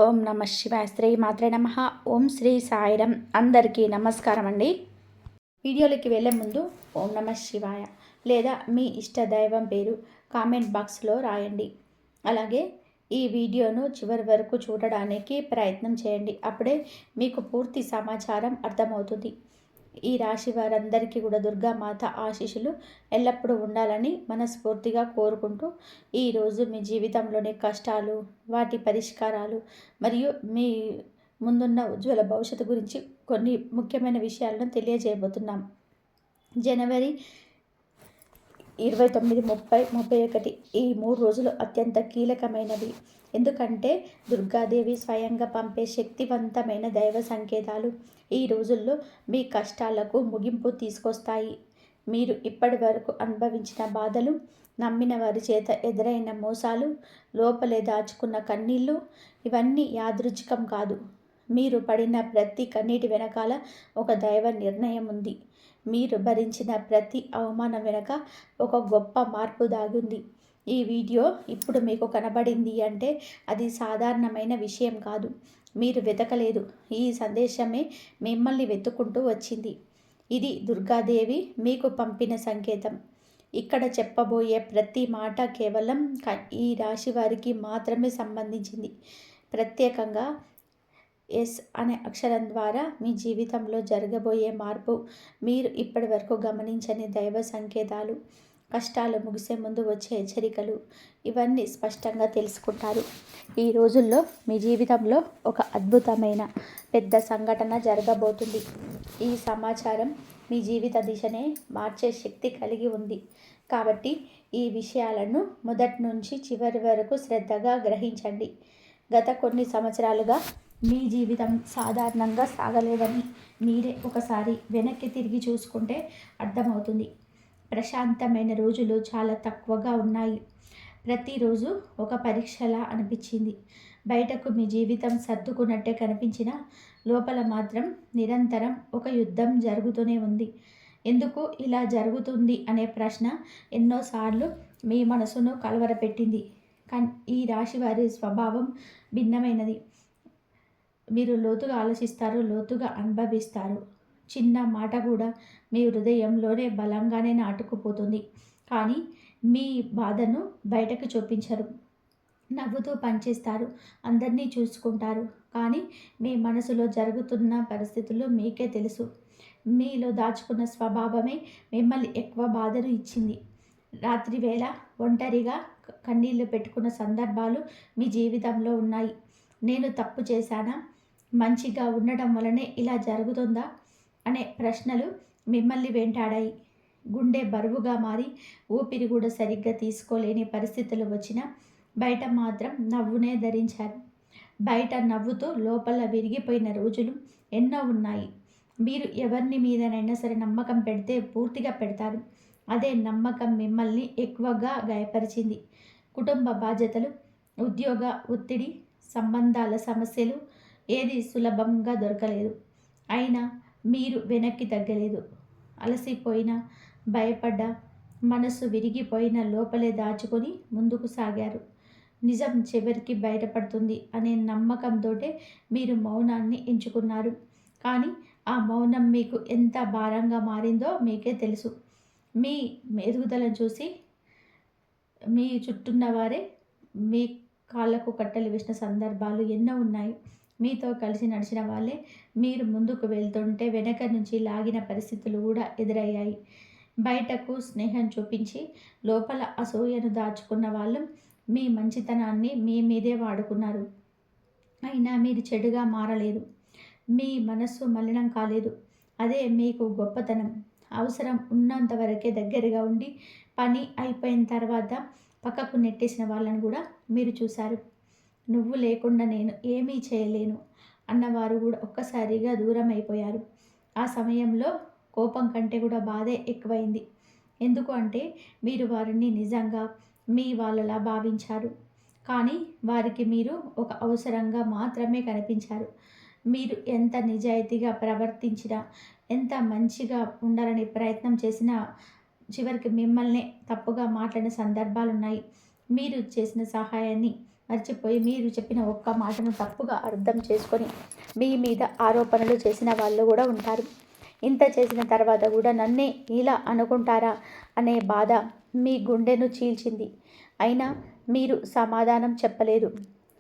ఓం నమ శివాయ. శ్రీ మాత్రే నమ. ఓం శ్రీ సాయిరం. అందరికీ నమస్కారం అండి. వీడియోలోకి వెళ్ళే ముందు ఓం నమ శివాయ లేదా మీ ఇష్ట దైవం పేరు కామెంట్ బాక్స్లో రాయండి. అలాగే ఈ వీడియోను చివరి వరకు చూడడానికి ప్రయత్నం చేయండి. అప్పుడే మీకు పూర్తి సమాచారం అర్థమవుతుంది. ఈ రాశి వారందరికీ కూడా దుర్గామాత ఆశీస్సులు ఎల్లప్పుడూ ఉండాలని మనస్ఫూర్తిగా కోరుకుంటూ, ఈరోజు మీ జీవితంలోని కష్టాలు, వాటి పరిష్కారాలు మరియు మీ ముందున్న ఉజ్వల భవిష్యత్తు గురించి కొన్ని ముఖ్యమైన విషయాలను తెలియజేయబోతున్నాం. జనవరి 29, 30, 31 ఈ 3 రోజులు అత్యంత కీలకమైనవి. ఎందుకంటే దుర్గాదేవి స్వయంగా పంపే శక్తివంతమైన దైవ సంకేతాలు ఈ రోజుల్లో మీ కష్టాలకు ముగింపు తీసుకొస్తాయి. మీరు ఇప్పటి వరకు అనుభవించిన బాధలు, నమ్మిన వారి చేత ఎదురైన మోసాలు, లోపలే దాచుకున్న కన్నీళ్ళు ఇవన్నీ యాదృచ్ఛికం కాదు. మీరు పడిన ప్రతి కన్నీటి వెనకాల ఒక దైవ నిర్ణయం ఉంది. మీరు భరించిన ప్రతి అవమానం వెనక ఒక గొప్ప మార్పు దాగుంది. ఈ వీడియో ఇప్పుడు మీకు కనబడింది అంటే అది సాధారణమైన విషయం కాదు. మీరు వెతకలేదు, ఈ సందేశమే మిమ్మల్ని వెతుక్కుంటూ వచ్చింది. ఇది దుర్గాదేవి మీకు పంపిన సంకేతం. ఇక్కడ చెప్పబోయే ప్రతి మాట కేవలం ఈ రాశి వారికి మాత్రమే సంబంధించింది. ప్రత్యేకంగా ఎస్ అనే అక్షరం ద్వారా మీ జీవితంలో జరగబోయే మార్పు, మీరు ఇప్పటి వరకు గమనించని దైవ సంకేతాలు, కష్టాలు ముగిసే ముందు వచ్చే హెచ్చరికలు, ఇవన్నీ స్పష్టంగా తెలుసుకుంటారు. ఈ రోజుల్లో మీ జీవితంలో ఒక అద్భుతమైన పెద్ద సంఘటన జరగబోతుంది. ఈ సమాచారం మీ జీవిత దిశనే మార్చే శక్తి కలిగి ఉంది. కాబట్టి ఈ విషయాలను మొదటి నుంచి చివరి వరకు శ్రద్ధగా గ్రహించండి. గత కొన్ని సంవత్సరాలుగా మీ జీవితం సాధారణంగా సాగలేదని మీరే ఒకసారి వెనక్కి తిరిగి చూసుకుంటే అర్థమవుతుంది. ప్రశాంతమైన రోజులు చాలా తక్కువగా ఉన్నాయి. ప్రతిరోజు ఒక పరీక్షలా అనిపించింది. బయటకు మీ జీవితం సర్దుకున్నట్టే కనిపించినా లోపల మాత్రం నిరంతరం ఒక యుద్ధం జరుగుతూనే ఉంది. ఎందుకు ఇలా జరుగుతుంది అనే ప్రశ్న ఎన్నోసార్లు మీ మనసును కలవరపెట్టింది. కానీ ఈ రాశి వారి స్వభావం భిన్నమైనది. మీరు లోతుగా ఆలోచిస్తారు, లోతుగా అనుభవిస్తారు. చిన్న మాట కూడా మీ హృదయంలోనే బలంగానే నాటుకుపోతుంది. కానీ మీ బాధను బయటకు చూపించరు. నవ్వుతూ పనిచేస్తారు, అందరినీ చూసుకుంటారు. కానీ మీ మనసులో జరుగుతున్న పరిస్థితులు మీకే తెలుసు. మీలో దాచుకున్న స్వభావమే మిమ్మల్ని ఎక్కువ బాధను ఇచ్చింది. రాత్రి వేళ ఒంటరిగా కన్నీళ్లు పెట్టుకున్న సందర్భాలు మీ జీవితంలో ఉన్నాయి. నేను తప్పు చేశానా? మంచిగా ఉండడం వలనే ఇలా జరుగుతుందా అనే ప్రశ్నలు మిమ్మల్ని వెంటాడాయి. గుండె బరువుగా మారి ఊపిరి కూడా సరిగ్గా తీసుకోలేని పరిస్థితులు వచ్చినా బయట మాత్రం నవ్వునే ధరించారు. బయట నవ్వుతూ లోపల విరిగిపోయిన రోజులు ఎన్నో ఉన్నాయి. మీరు ఎవరిని మీదనైనా సరే నమ్మకం పెడితే పూర్తిగా పెడతారు. అదే నమ్మకం మిమ్మల్ని ఎక్కువగా గాయపరిచింది. కుటుంబ బాధ్యతలు, ఉద్యోగ ఒత్తిడి, సంబంధాల సమస్యలు ఏది సులభంగా దొరకలేదు. అయినా మీరు వెనక్కి తగ్గలేదు. అలసిపోయిన, భయపడ్డ, మనసు విరిగిపోయిన లోపలే దాచుకొని ముందుకు సాగారు. నిజం చివరికి బయటపడుతుంది అనే నమ్మకంతోటే మీరు మౌనాన్ని ఎంచుకున్నారు. కానీ ఆ మౌనం మీకు ఎంత భారంగా మారిందో మీకే తెలుసు. మీ ఎదుగుదలను చూసి మీ చుట్టూన్న వారే మీ కాళ్ళకు కట్టెలు వేసిన సందర్భాలు ఎన్నో ఉన్నాయి. మీతో కలిసి నడిచిన వాళ్ళే మీరు ముందుకు వెళ్తుంటే వెనక నుంచి లాగిన పరిస్థితులు కూడా ఎదురయ్యాయి. బయటకు స్నేహం చూపించి లోపల అసూయను దాచుకున్న వాళ్ళు మీ మంచితనాన్ని మీ మీదే వాడుకున్నారు. అయినా మీరు చెడుగా మారలేదు. మీ మనస్సు మలినం కాలేదు. అదే మీకు గొప్పతనం. అవసరం ఉన్నంత వరకే దగ్గరగా ఉండి పని అయిపోయిన తర్వాత పక్కకు నెట్టేసిన వాళ్ళని కూడా మీరు చూశారు. నువ్వు లేకుండా నేను ఏమీ చేయలేను అన్నవారు కూడా ఒక్కసారిగా దూరం అయిపోయారు. ఆ సమయంలో కోపం కంటే కూడా బాధే ఎక్కువైంది. ఎందుకు అంటే మీరు వారిని నిజంగా మీ వాళ్ళలా భావించారు. కానీ వారికి మీరు ఒక అవసరంగా మాత్రమే కనిపించారు. మీరు ఎంత నిజాయితీగా ప్రవర్తించినా, ఎంత మంచిగా ఉండాలని ప్రయత్నం చేసినా చివరికి మిమ్మల్ని తప్పుగా మాట్లాడిన సందర్భాలు ఉన్నాయి. మీరు చేసిన సహాయాన్ని మర్చిపోయి మీరు చెప్పిన ఒక్క మాటను తప్పుగా అర్థం చేసుకొని మీ మీద ఆరోపణలు చేసిన వాళ్ళు కూడా ఉంటారు. ఇంత చేసిన తర్వాత కూడా నన్నే ఇలా అనుకుంటారా అనే బాధ మీ గుండెను చీల్చింది. అయినా మీరు సమాధానం చెప్పలేదు.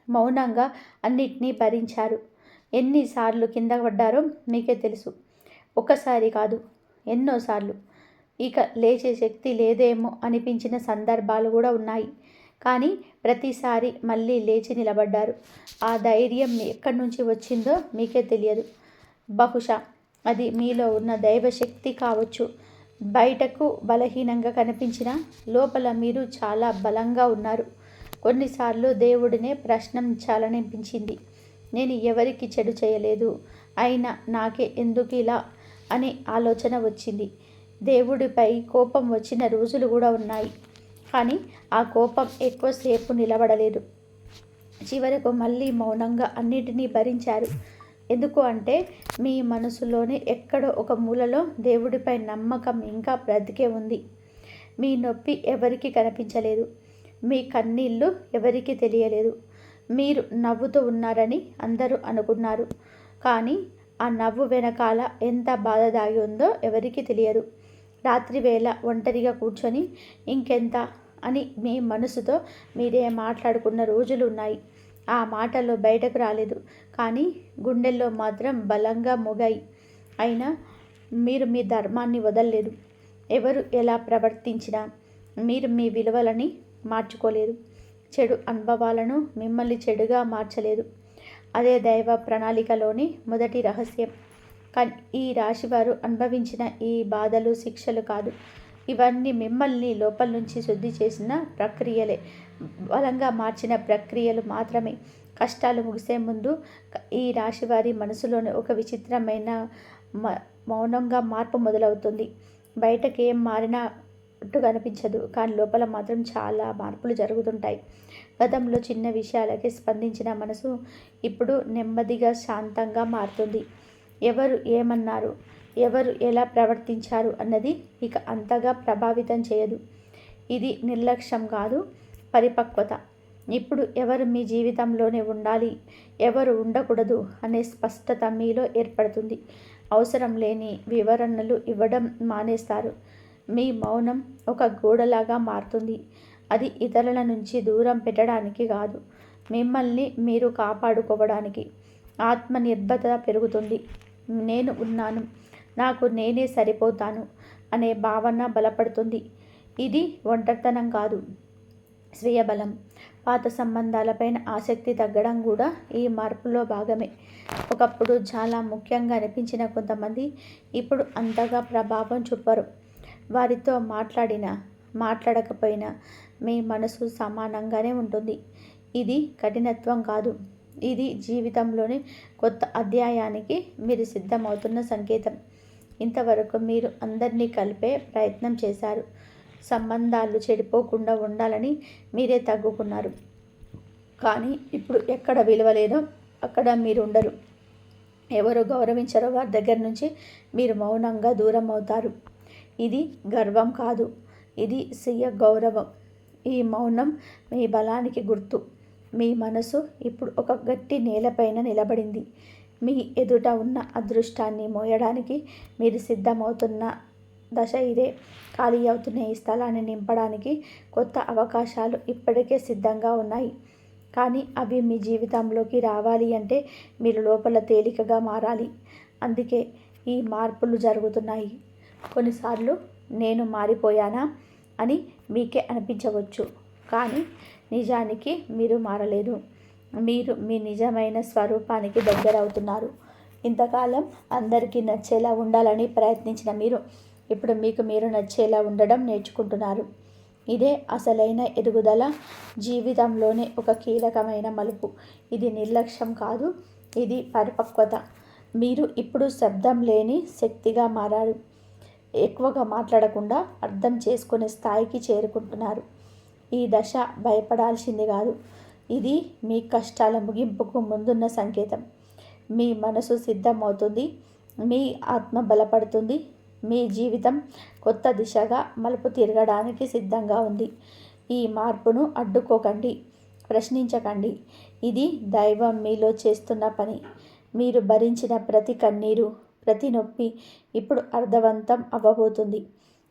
మౌనంగా అన్నిటినీ భరించారు. ఎన్నిసార్లు కింద పడ్డారో మీకే తెలుసు. ఒకసారి కాదు, ఎన్నోసార్లు. ఇక లేచే శక్తి లేదేమో అనిపించిన సందర్భాలు కూడా ఉన్నాయి. కానీ ప్రతిసారి మళ్ళీ లేచి నిలబడ్డారు. ఆ ధైర్యం ఎక్కడి నుంచి వచ్చిందో మీకే తెలియదు. బహుశా అది మీలో ఉన్న దైవశక్తి కావచ్చు. బయటకు బలహీనంగా కనిపించినా లోపల మీరు చాలా బలంగా ఉన్నారు. కొన్నిసార్లు దేవుడినే ప్రశ్నించాలనిపించింది. నేను ఎవరికి చెడు చేయలేదు, అయినా నాకే ఎందుకు ఇలా అనే ఆలోచన వచ్చింది. దేవుడిపై కోపం వచ్చిన రోజులు కూడా ఉన్నాయి. కానీ ఆ కోపం ఎక్కువసేపు నిలబడలేదు. చివరకు మళ్ళీ మౌనంగా అన్నిటినీ భరించారు. ఎందుకు అంటే మీ మనసులోనే ఎక్కడో ఒక మూలలో దేవుడిపై నమ్మకం ఇంకా బ్రతికే ఉంది. మీ నొప్పి ఎవరికి కనిపించలేదు. మీ కన్నీళ్ళు ఎవరికి తెలియలేదు. మీరు నవ్వుతూ ఉన్నారని అందరూ అనుకున్నారు. కానీ ఆ నవ్వు వెనకాల ఎంత బాధ దాగి ఉందో ఎవరికి తెలియదు. రాత్రివేళ ఒంటరిగా కూర్చొని ఇంకెంత అని మీ మనసుతో మీరే మాట్లాడుకున్న రోజులు ఉన్నాయి. ఆ మాటలు బయటకు రాలేదు, కానీ గుండెల్లో మాత్రం బలంగా మోగాయి. అయినా మీరు మీ ధర్మాన్ని వదలలేదు. ఎవరు ఎలా ప్రవర్తించినా మీరు మీ విలువలని మార్చుకోలేదు. చెడు అనుభవాలను మిమ్మల్ని చెడుగా మార్చలేదు. అదే దైవ ప్రణాళికలోని మొదటి రహస్యం. కానీ ఈ రాశివారు అనుభవించిన ఈ బాధలు శిక్షలు కాదు. ఇవన్నీ మిమ్మల్ని లోపల నుంచి శుద్ధి చేసిన ప్రక్రియలే, బలంగా మార్చిన ప్రక్రియలు మాత్రమే. కష్టాలు ముగిసే ముందు ఈ రాశివారి మనసులోని ఒక విచిత్రమైన మౌనంగా మార్పు మొదలవుతుంది. బయటకి ఏం మారినట్టు కనిపించదు, కానీ లోపల మాత్రం చాలా మార్పులు జరుగుతుంటాయి. గతంలో చిన్న విషయాలకి స్పందించిన మనసు ఇప్పుడు నెమ్మదిగా శాంతంగా మారుతుంది. ఎవరు ఏమన్నారు, ఎవరు ఎలా ప్రవర్తించారు అన్నది ఇక అంతగా ప్రభావితం చేయదు. ఇది నిర్లక్ష్యం కాదు, పరిపక్వత. ఇప్పుడు ఎవరు మీ జీవితంలోనే ఉండాలి, ఎవరు ఉండకూడదు అనే స్పష్టత మీలో ఏర్పడుతుంది. అవసరం లేని వివరణలు ఇవ్వడం మానేస్తారు. మీ మౌనం ఒక గోడలాగా మారుతుంది. అది ఇతరుల నుంచి దూరం పెట్టడానికి కాదు, మిమ్మల్ని మీరు కాపాడుకోవడానికి. ఆత్మనిర్భరత పెరుగుతుంది. నేను ఉన్నాను, నాకు నేనే సరిపోతాను అనే భావన బలపడుతుంది. ఇది ఒంటరితనం కాదు, స్వీయ బలం. పాత సంబంధాలపైన ఆసక్తి తగ్గడం కూడా ఈ మార్పులో భాగమే. ఒకప్పుడు చాలా ముఖ్యంగా అనిపించిన కొంతమంది ఇప్పుడు అంతగా ప్రభావం చూపరు. వారితో మాట్లాడకపోయినా మీ మనసు సమానంగానే ఉంటుంది. ఇది కఠినత్వం కాదు, ఇది జీవితంలోని కొత్త అధ్యాయానికి మీరు సిద్ధమవుతున్న సంకేతం. ఇంతవరకు మీరు అందరినీ కలిపే ప్రయత్నం చేశారు. సంబంధాలు చెడిపోకుండా ఉండాలని మీరే తగ్గుకున్నారు. కానీ ఇప్పుడు ఎక్కడ విలువ లేదో అక్కడ మీరు ఉండరు. ఎవరు గౌరవించరో వారి దగ్గర నుంచి మీరు మౌనంగా దూరం అవుతారు. ఇది గర్వం కాదు, ఇది స్వీయ గౌరవం. ఈ మౌనం మీ బలానికి గుర్తు. మీ మనసు ఇప్పుడు ఒక గట్టి నేలపైన నిలబడింది. మీ ఎదుట ఉన్న అదృష్టాన్ని మోయడానికి మీరు సిద్ధమవుతున్న దశ ఇదే. ఖాళీ అవుతున్న ఈ స్థలాన్ని నింపడానికి కొత్త అవకాశాలు ఇప్పటికే సిద్ధంగా ఉన్నాయి. కానీ అవి మీ జీవితంలోకి రావాలి అంటే మీరు లోపల తేలికగా మారాలి. అందుకే ఈ మార్పులు జరుగుతున్నాయి. కొన్నిసార్లు నేను మారిపోయానా అని మీకే అనిపించవచ్చు, కానీ నిజానికి మీరు మారలేదు. మీరు మీ నిజమైన స్వరూపానికి దగ్గర అవుతున్నారు. ఇంతకాలం అందరికీ నచ్చేలా ఉండాలని ప్రయత్నించిన మీరు ఇప్పుడు మీకు మీరు నచ్చేలా ఉండడం నేర్చుకుంటున్నారు. ఇదే అసలైన ఎదుగుదల, జీవితంలోనే ఒక కీలకమైన మలుపు. ఇది నిర్లక్ష్యం కాదు, ఇది పరిపక్వత. మీరు ఇప్పుడు శబ్దం లేని శక్తిగా మారారు. ఎక్కువగా మాట్లాడకుండా అర్థం చేసుకునే స్థాయికి చేరుకుంటున్నారు. ఈ దశ భయపడాల్సింది కాదు, ఇది మీ కష్టాల ముగింపుకు ముందున్న సంకేతం. మీ మనసు సిద్ధమవుతుంది, మీ ఆత్మ బలపడుతుంది, మీ జీవితం కొత్త దిశగా మలుపు తిరగడానికి సిద్ధంగా ఉంది. ఈ మార్పును అడ్డుకోకండి, ప్రశ్నించకండి. ఇది దైవం మీలో చేస్తున్న పని. మీరు భరించిన ప్రతి కన్నీరు, ప్రతి నొప్పి ఇప్పుడు అర్థవంతం అవ్వబోతుంది.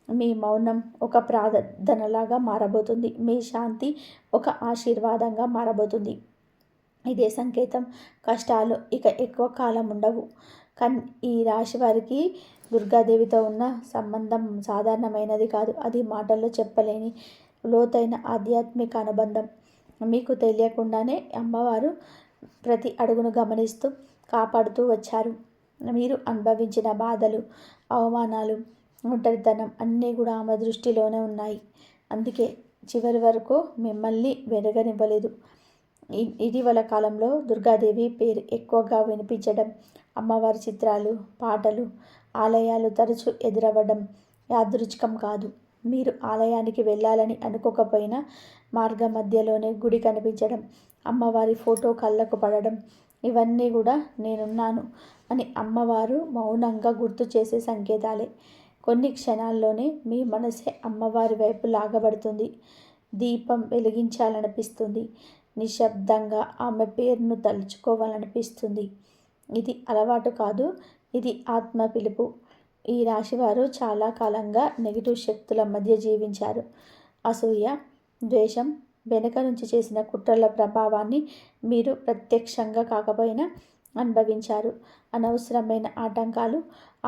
మీ మౌనం ఒక ప్రార్థనలాగా మారబోతుంది. మీ శాంతి ఒక ఆశీర్వాదంగా మారబోతుంది. ఇదే సంకేతం. కష్టాలు ఇక ఎక్కువ కాలం ఉండవు. ఈ రాశి వారికి దుర్గాదేవితో ఉన్న సంబంధం సాధారణమైనది కాదు. అది మాటల్లో చెప్పలేని లోతైన ఆధ్యాత్మిక అనుబంధం. మీకు తెలియకుండానే అమ్మవారు ప్రతి అడుగును గమనిస్తూ కాపాడుతూ వచ్చారు. మీరు అనుభవించిన బాధలు, అవమానాలు, ఒంటరితనం అన్నీ కూడా ఆమె దృష్టిలోనే ఉన్నాయి. అందుకే చివరి వరకు మిమ్మల్ని వెరగనివ్వలేదు. ఇటీవల కాలంలో దుర్గాదేవి పేరు ఎక్కువగా వినిపించడం, అమ్మవారి చిత్రాలు, పాటలు, ఆలయాలు తరచూ ఎదురవ్వడం యాదృచ్ఛికం కాదు. మీరు ఆలయానికి వెళ్ళాలని అనుకోకపోయినా మార్గ మధ్యలోనే గుడి కనిపించడం, అమ్మవారి ఫోటో కళ్ళకు పడడం, ఇవన్నీ కూడా నేనున్నాను అని అమ్మవారు మౌనంగా గుర్తు చేసే సంకేతాలే. కొన్ని క్షణాల్లోనే మీ మనసే అమ్మవారి వైపు లాగబడుతుంది. దీపం వెలిగించాలనిపిస్తుంది. నిశ్శబ్దంగా ఆమె పేరును తలుచుకోవాలనిపిస్తుంది. ఇది అలవాటు కాదు, ఇది ఆత్మ పిలుపు. ఈ రాశివారు చాలా కాలంగా నెగిటివ్ శక్తుల మధ్య జీవించారు. అసూయ, ద్వేషం, వెనుక నుంచి చేసిన కుట్రల ప్రభావాన్ని మీరు ప్రత్యక్షంగా కాకపోయినా అనుభవించారు. అనవసరమైన ఆటంకాలు,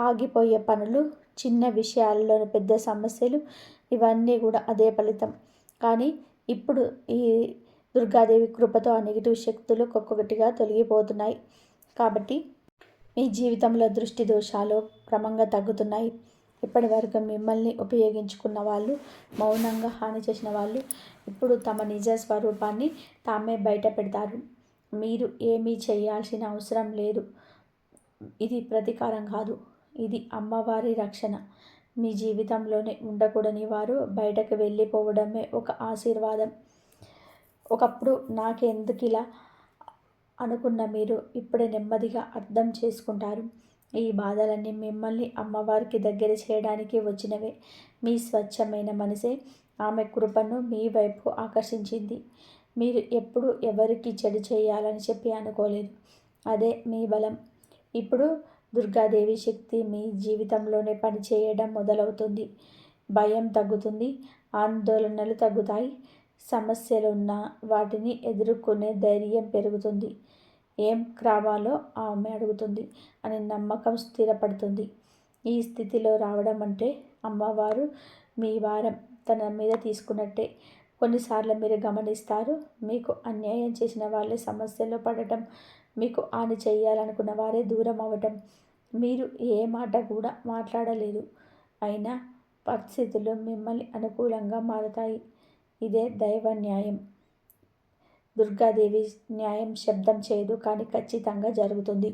ఆగిపోయే పనులు, చిన్న విషయాల్లోని పెద్ద సమస్యలు, ఇవన్నీ కూడా అదే ఫలితం. కానీ ఇప్పుడు ఈ దుర్గాదేవి కృపతో ఆ నెగిటివ్ శక్తులు ఒక్కొక్కటిగా తొలగిపోతున్నాయి. కాబట్టి మీ జీవితంలో దృష్టి దోషాలు క్రమంగా తగ్గుతున్నాయి. ఇప్పటి వరకు మిమ్మల్ని ఉపయోగించుకున్న వాళ్ళు, మౌనంగా హాని చేసిన వాళ్ళు ఇప్పుడు తమ నిజ స్వరూపాన్ని తామే బయట పెడతారు. మీరు ఏమీ చేయాల్సిన అవసరం లేదు. ఇది ప్రతీకారం కాదు, ఇది అమ్మవారి రక్షణ. మీ జీవితంలోనే ఉండకూడని వారు బయటకు వెళ్ళిపోవడమే ఒక ఆశీర్వాదం. ఒకప్పుడు నాకెందుకిలా అనుకున్న మీరు ఇప్పుడే నెమ్మదిగా అర్థం చేసుకుంటారు. ఈ బాధలన్నీ మిమ్మల్ని అమ్మవారికి దగ్గర చేయడానికి వచ్చినవే. మీ స్వచ్ఛమైన మనసే ఆమె కృపను మీ వైపు ఆకర్షించింది. మీరు ఎప్పుడు ఎవరికి చెడు చేయాలని చెప్పి అనుకోలేదు. అదే మీ బలం. ఇప్పుడు దుర్గాదేవి శక్తి మీ జీవితంలోనే పనిచేయడం మొదలవుతుంది. భయం తగ్గుతుంది, ఆందోళనలు తగ్గుతాయి. సమస్యలున్నా వాటిని ఎదుర్కొనే ధైర్యం పెరుగుతుంది. ఏం కావాలో ఆమె అడుగుతుంది అని నమ్మకం స్థిరపడుతుంది. ఈ స్థితిలో రావడం అంటే అమ్మవారు మీ భారం తన మీద తీసుకున్నట్టే. కొన్నిసార్లు మీరు గమనిస్తారు, మీకు అన్యాయం చేసిన వాళ్ళే సమస్యలో పడటం, మీకు హాని చేయాలనుకున్న వారే దూరం అవ్వటం. మీరు ఏ మాట కూడా మాట్లాడలేదు, అయినా పరిస్థితులు మిమ్మల్ని అనుకూలంగా మారతాయి. ఇదే దైవ న్యాయం. దుర్గాదేవి న్యాయం శబ్దం చేయదు, కానీ ఖచ్చితంగా జరుగుతుంది.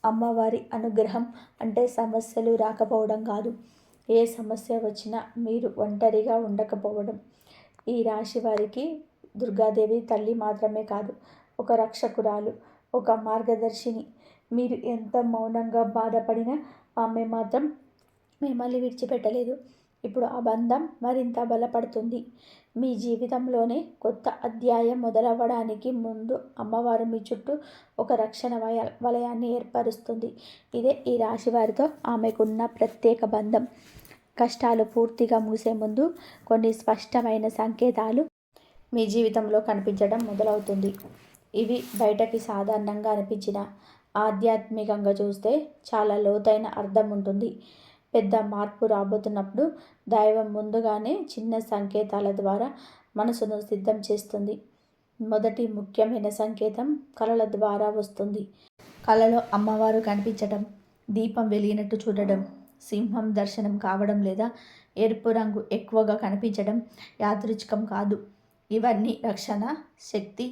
అమ్మవారి అనుగ్రహం అంటే సమస్యలు రాకపోవడం కాదు, ఏ సమస్య వచ్చినా మీరు ఒంటరిగా ఉండకపోవడం. ఈ రాశి వారికి దుర్గాదేవి తల్లి మాత్రమే కాదు, ఒక రక్షకురాలు, ఒక మార్గదర్శిని. మీరు ఎంత మౌనంగా బాధపడినా ఆమె మాత్రం మిమ్మల్ని విడిచిపెట్టలేదు. ఇప్పుడు ఆ బంధం మరింత బలపడుతుంది. మీ జీవితంలోనే కొత్త అధ్యాయం మొదలవ్వడానికి ముందు అమ్మవారు మీ చుట్టూ ఒక రక్షణ వలయాన్ని ఏర్పరుస్తుంది. ఇదే ఈ రాశి వారితో ఆమెకున్న ప్రత్యేక బంధం. కష్టాలు పూర్తిగా ముగిసే ముందు కొన్ని స్పష్టమైన సంకేతాలు మీ జీవితంలో కనిపించడం మొదలవుతుంది. ఇవి బయటకి సాధారణంగా అనిపించిన ఆధ్యాత్మికంగా చూస్తే చాలా లోతైన అర్థం ఉంటుంది. పెద్ద మార్పు రాబోతున్నప్పుడు దైవం ముందుగానే చిన్న సంకేతాల ద్వారా మనసును సిద్ధం చేస్తుంది. మొదటి ముఖ్యమైన సంకేతం కళల ద్వారా వస్తుంది. కళలో అమ్మవారు కనిపించడం, దీపం వెలిగినట్టు చూడడం, సింహం దర్శనం కావడం లేదా ఎరుపు రంగు ఎక్కువగా కనిపించడం యాదృచ్ఛికం కాదు. ఇవన్నీ రక్షణ, శక్తి,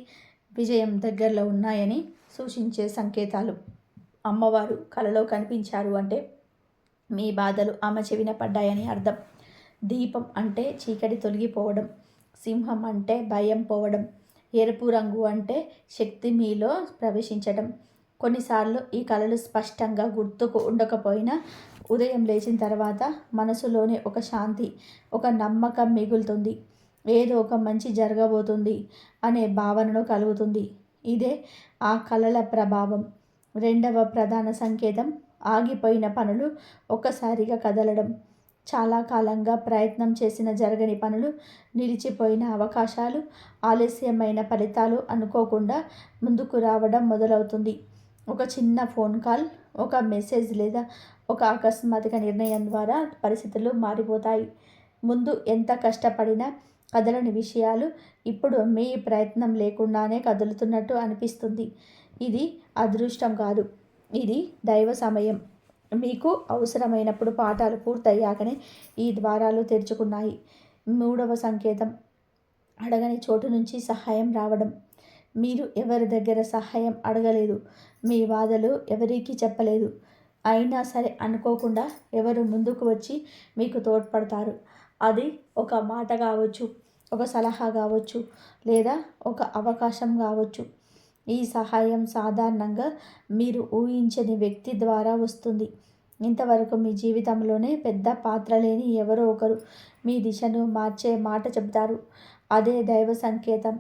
విజయం దగ్గరలో ఉన్నాయని సూచించే సంకేతాలు. అమ్మవారు కళలో కనిపించారు అంటే మీ బాధలు ఆమె చెవిన పడ్డాయని అర్థం. దీపం అంటే చీకటి తొలగిపోవడం, సింహం అంటే భయం పోవడం, ఎరుపు రంగు అంటే శక్తి మీలో ప్రవేశించడం. కొన్నిసార్లు ఈ కళలు స్పష్టంగా గుర్తుకు ఉండకపోయినా ఉదయం లేచిన తర్వాత మనసులోనే ఒక శాంతి, ఒక నమ్మకం మిగులుతుంది. ఏదో ఒక మంచి జరగబోతుంది అనే భావనను కలుగుతుంది. ఇదే ఆ కలల ప్రభావం. రెండవ ప్రధాన సంకేతం ఆగిపోయిన పనులు ఒక్కసారిగా కదలడం. చాలా కాలంగా ప్రయత్నం చేసిన జరగని పనులు, నిలిచిపోయిన అవకాశాలు, ఆలస్యమైన ఫలితాలు అనుకోకుండా ముందుకు రావడం మొదలవుతుంది. ఒక చిన్న ఫోన్ కాల్, ఒక మెసేజ్ లేదా ఒక అకస్మాత్తుగా నిర్ణయం ద్వారా పరిస్థితులు మారిపోతాయి. ముందు ఎంత కష్టపడినా కదలని విషయాలు ఇప్పుడు మీ ప్రయత్నం లేకుండానే కదులుతున్నట్టు అనిపిస్తుంది. ఇది అదృష్టం కాదు, ఇది దైవ సమయం. మీకు అవసరమైనప్పుడు పాఠాలు పూర్తయ్యాకనే ఈ ద్వారాలు తెరుచుకున్నాయి. మూడవ సంకేతం అడగని చోటు నుంచి సహాయం రావడం. మీరు ఎవరి దగ్గర సహాయం అడగలేదు, మీ బాధలు ఎవరికీ చెప్పలేదు. అయినా సరే అనుకోకుండా ఎవరు ముందుకు వచ్చి మీకు తోడ్పడతారు. అది ఒక మాట కావచ్చు, ఒక సలహా కావచ్చు, లేదా ఒక అవకాశం కావచ్చు. ఈ సహాయం సాధారణంగా మీరు ఊహించని వ్యక్తి ద్వారా వస్తుంది. ఇంతవరకు మీ జీవితంలోనే పెద్ద పాత్ర లేని ఎవరో ఒకరు మీ దిశను మార్చే మాట చెబుతారు. అదే దైవ సంకేతం.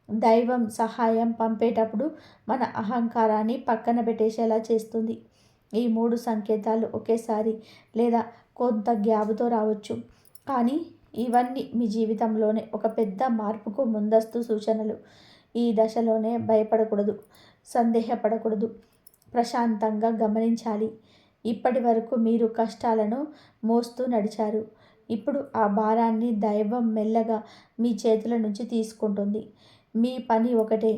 దైవం సహాయం పంపేటప్పుడు మన అహంకారాన్ని పక్కన పెట్టేసేలా చేస్తుంది. ఈ మూడు సంకేతాలు ఒకేసారి లేదా కొంత గ్యాప్తో రావచ్చు, కానీ ఇవన్నీ మీ జీవితంలోనే ఒక పెద్ద మార్పుకు ముందస్తు సూచనలు. ఈ దశలోనే భయపడకూడదు, సందేహపడకూడదు, ప్రశాంతంగా గమనించాలి. ఇప్పటి వరకు మీరు కష్టాలను మోస్తూ నడిచారు. ఇప్పుడు ఆ భారాన్ని దైవం మెల్లగా మీ చేతుల నుంచి తీసుకుంటుంది. మీ పని ఒకటే,